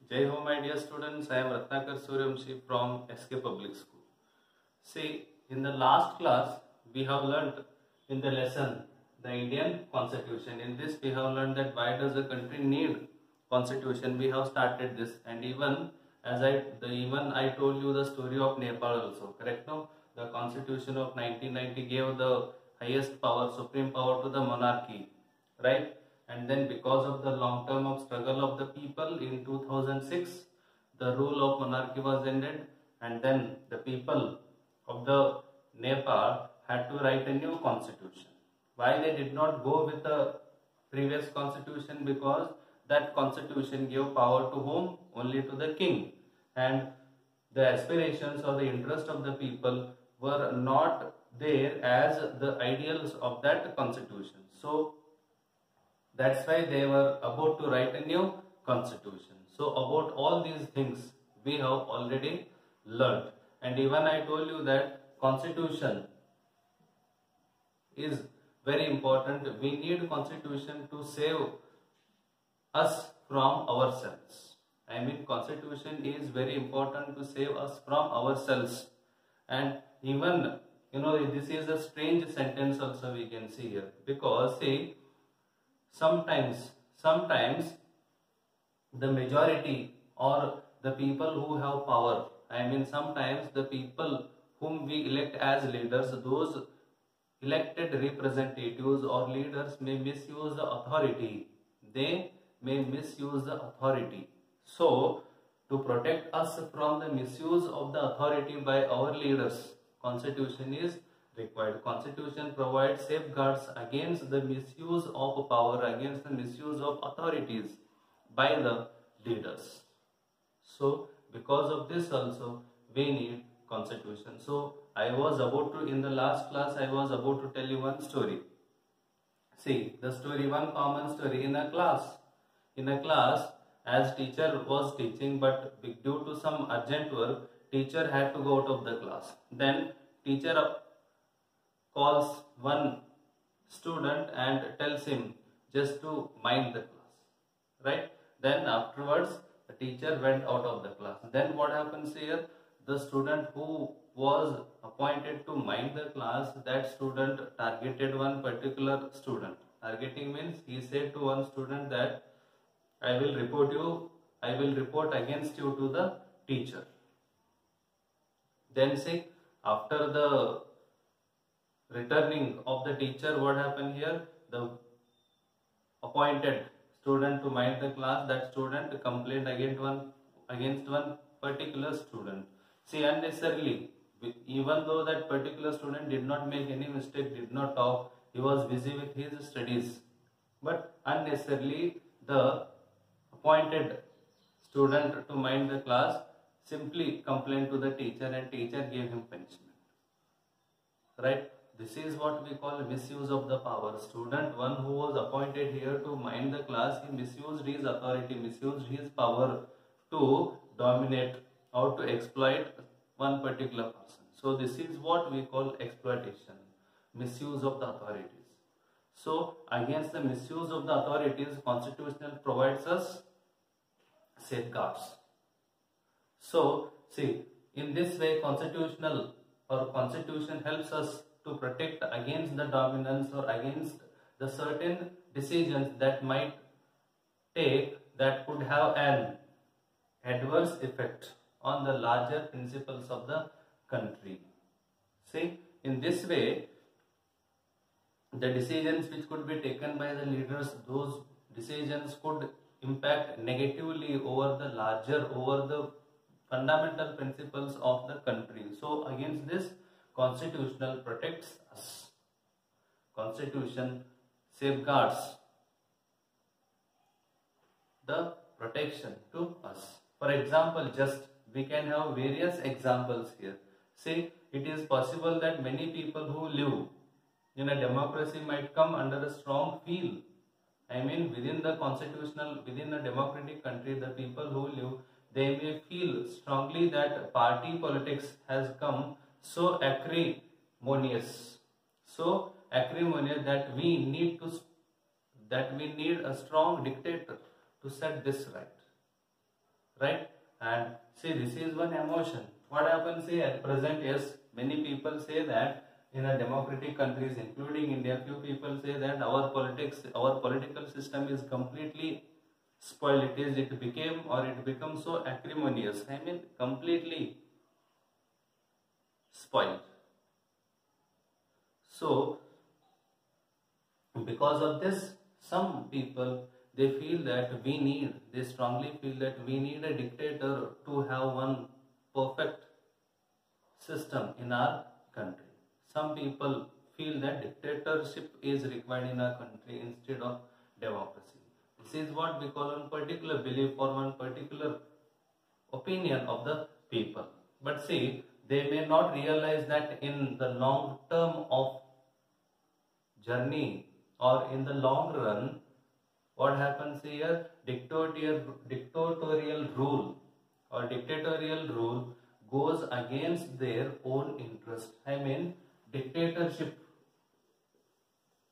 Jai Ho, my dear students. I am Ratnakar Suryamshi from SK Public School. See, in the last class, we have learnt in the lesson the Indian Constitution. In this, we have learned that why does a country need Constitution. We have started this, and even I told you the story of Nepal also. Correct? No, the Constitution of 1990 gave the highest power, supreme power to the monarchy, right? And then because of the long term of struggle of the people in 2006, the rule of monarchy was ended, and then the people of the Nepal had to write a new constitution. Why they did not go with the previous constitution? Because that constitution gave power to whom? Only to the king, and the aspirations or the interest of the people were not there as the ideals of that constitution. So that's why they were about to write a new constitution. So about all these things we have already learned, and even I told you that constitution is very important. We need constitution to save us from ourselves. I mean, constitution is very important to save us from ourselves. And even, this is a strange sentence also we can see here, because see, sometimes the majority or the people who have power, I mean sometimes the people whom we elect as leaders, those elected representatives or leaders may misuse the authority. They may misuse the authority. So to protect us from the misuse of the authority by our leaders, constitution is required. Constitution provides safeguards against the misuse of power, against the misuse of authorities by the leaders. So because of this also we need constitution. So I was about to, in the last class I was about to tell you one story. See, the story, one common story in a class, as teacher was teaching, but due to some urgent work, teacher had to go out of the class. Then teacher calls one student and tells him just to mind the class, right? Then afterwards the teacher went out of the class. Then what happens here? The student who was appointed to mind the class, that student targeted one particular student. Targeting means he said to one student that I will report against you to the teacher. Then see, after the returning of the teacher, what happened here? The appointed student to mind the class, that student complained against one particular student. See, unnecessarily, even though that particular student did not make any mistake, did not talk, he was busy with his studies, but unnecessarily the appointed student to mind the class simply complained to the teacher, and teacher gave him punishment, right? This is what we call misuse of the power. Student, one who was appointed here to mind the class, he misused his authority, misused his power to dominate or to exploit one particular person. So this is what we call exploitation, misuse of the authorities. So against the misuse of the authorities, constitutional provides us safeguards. So see, in this way constitution helps us to protect against the dominance or against the certain decisions that might take that could have an adverse effect on the larger principles of the country. See, in this way, the decisions which could be taken by the leaders, those decisions could impact negatively over the fundamental principles of the country. So against this, constitutional protects us. Constitution safeguards the protection to us. For example, just we can have various examples here. See, it is possible that many people who live in a democracy might come under a strong feel. I mean, within a democratic country, the people who live, they may feel strongly that party politics has come so acrimonious that we need a strong dictator to set this right. right? And see, this is one emotion. What happens here at present is many people say that in a democratic countries, including India, few people say that our political system is completely spoiled. It became or it becomes so acrimonious. I mean, completely spoiled. So, because of this, some people they strongly feel that we need a dictator to have one perfect system in our country. Some people feel that dictatorship is required in our country instead of democracy. This is what we call one particular belief or one particular opinion of the people. But see, they may not realize that in the long term of journey or in the long run, what happens here? Dictatorial rule or dictatorial rule goes against their own interest. I mean, dictatorship.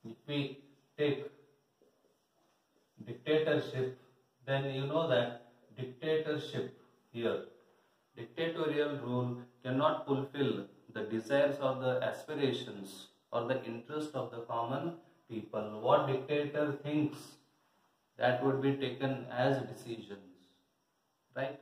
If we take dictatorship, then you know that dictatorship here, dictatorial rule cannot fulfill the desires or the aspirations or the interest of the common people. What dictator thinks, that would be taken as decisions, right?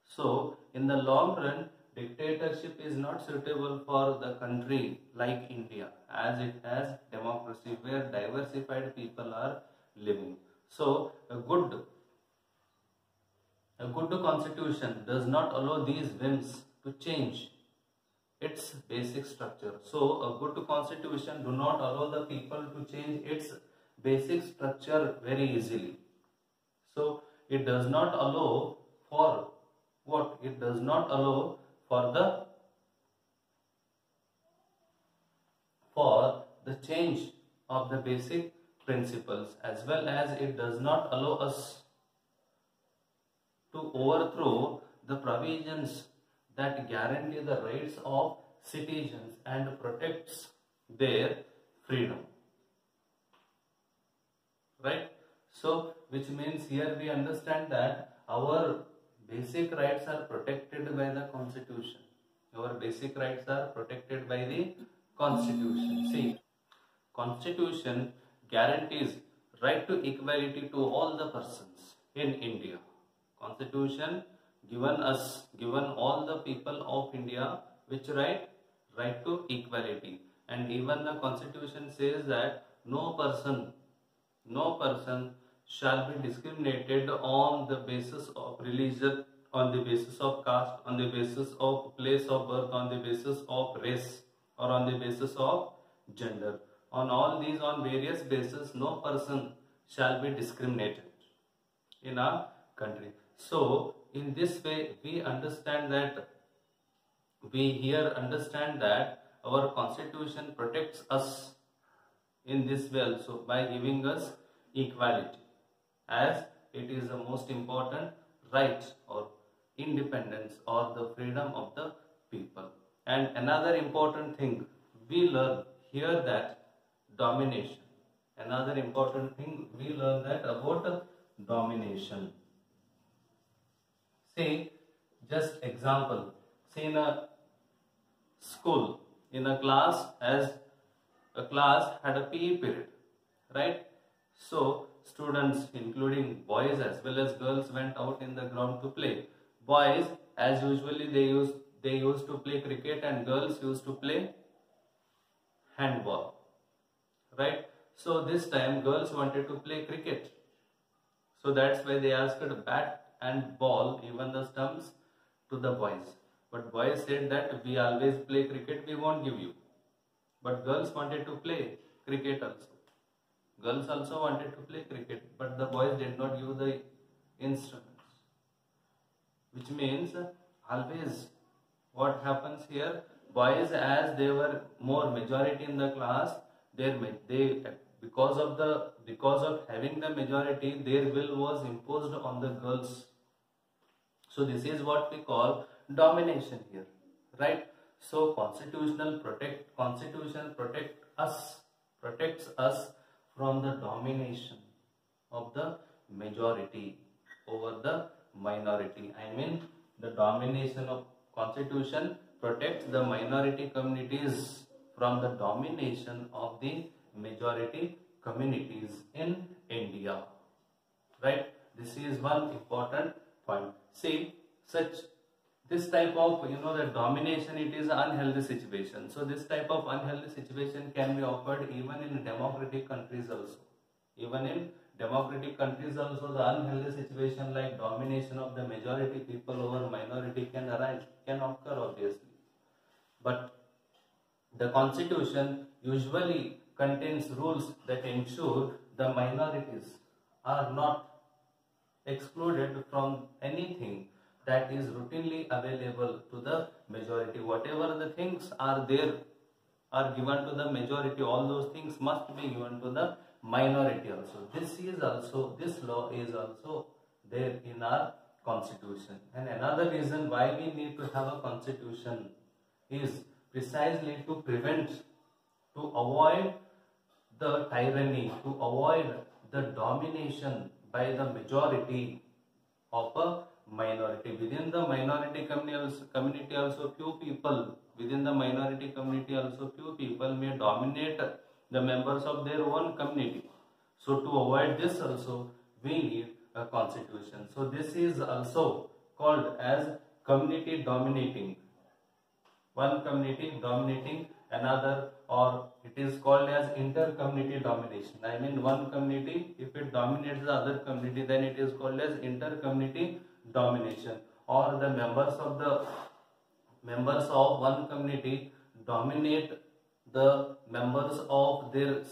So, in the long run, dictatorship is not suitable for the country like India, as it has democracy where diversified people are living. So, a good constitution does not allow these whims to change its basic structure. So, a good constitution do not allow the people to change its basic structure very easily. So, it does not allow for what? It does not allow for the change of the basic principles, as well as it does not allow us to overthrow the provisions that guarantee the rights of citizens and protects their freedom, right? So, which means here we understand that our basic rights are protected by the constitution. Our basic rights are protected by the constitution. See, constitution guarantees right to equality to all the persons in India. Constitution given all the people of India which right to equality, and even the constitution says that no person shall be discriminated on the basis of religion, on the basis of caste, on the basis of place of birth, on the basis of race, or on the basis of gender. On all these, on various bases, no person shall be discriminated in our country. So, in this way, we understand that our constitution protects us in this way also by giving us equality, as it is the most important right or independence or the freedom of the people. And another important thing we learn here that domination. Another important thing we learn that about domination. See, just example. See, in a school, in a class, as a class had a PE period, right? So, students including boys as well as girls went out in the ground to play. Boys, as usually they used to play cricket, and girls used to play handball, right? So this time girls wanted to play cricket. So that's why they asked bat and ball, even the stumps, to the boys. But boys said that we always play cricket, we won't give you. But girls wanted to play cricket also. Girls also wanted to play cricket, but the boys did not give the instruments. Which means always what happens here, boys, as they were more majority in the class, because of having the majority, their will was imposed on the girls. So this is what we call domination here, right? So constitution protects us from the domination of the majority over the minority. I mean, the domination of constitution protects the minority communities from the domination of the majority communities in India. Right? This is one important point. See, this type of the domination, it is an unhealthy situation. So this type of unhealthy situation can be occurred even in democratic countries also. Even in democratic countries also, the unhealthy situation like domination of the majority people over minority can arise, can occur obviously. But the constitution usually contains rules that ensure the minorities are not excluded from anything that is routinely available to the majority. Whatever the things are there are given to the majority, all those things must be given to the minority also. This law is also there in our constitution. And another reason why we need to have a constitution is precisely to prevent, to avoid the tyranny, to avoid the domination by the majority of a minority. Within the minority community also few people, within the minority community also few people may dominate the members of their own community. So to avoid this also, we need a constitution. So this is also called as community dominating. One community dominating another, or it is called as inter-community domination. I mean, one community, if it dominates the other community, then it is called as inter-community domination. Or the members of one community dominate the members of the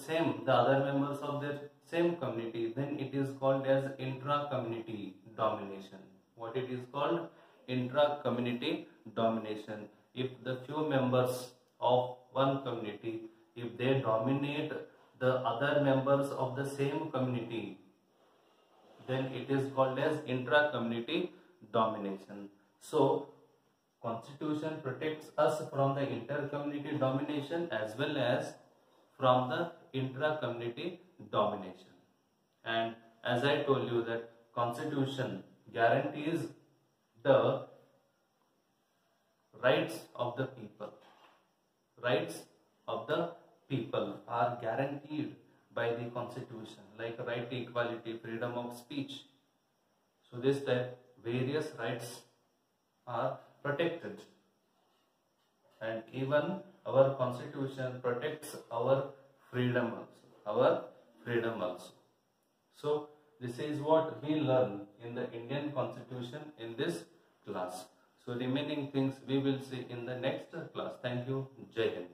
other members of their same community, then it is called as intra-community domination. What it is called? Intra-community domination. If the few members of one community, if they dominate the other members of the same community, then it is called as intra-community domination. So constitution protects us from the inter-community domination as well as from the intra-community domination. And as I told you that constitution guarantees the rights of the people. Rights of the people are guaranteed by the constitution, like right to equality, freedom of speech. So this type various rights are protected, and even our constitution protects our freedom also. So this is what we learn in the Indian Constitution in this class. So remaining things we will see in the next class. Thank you. Jai Hind.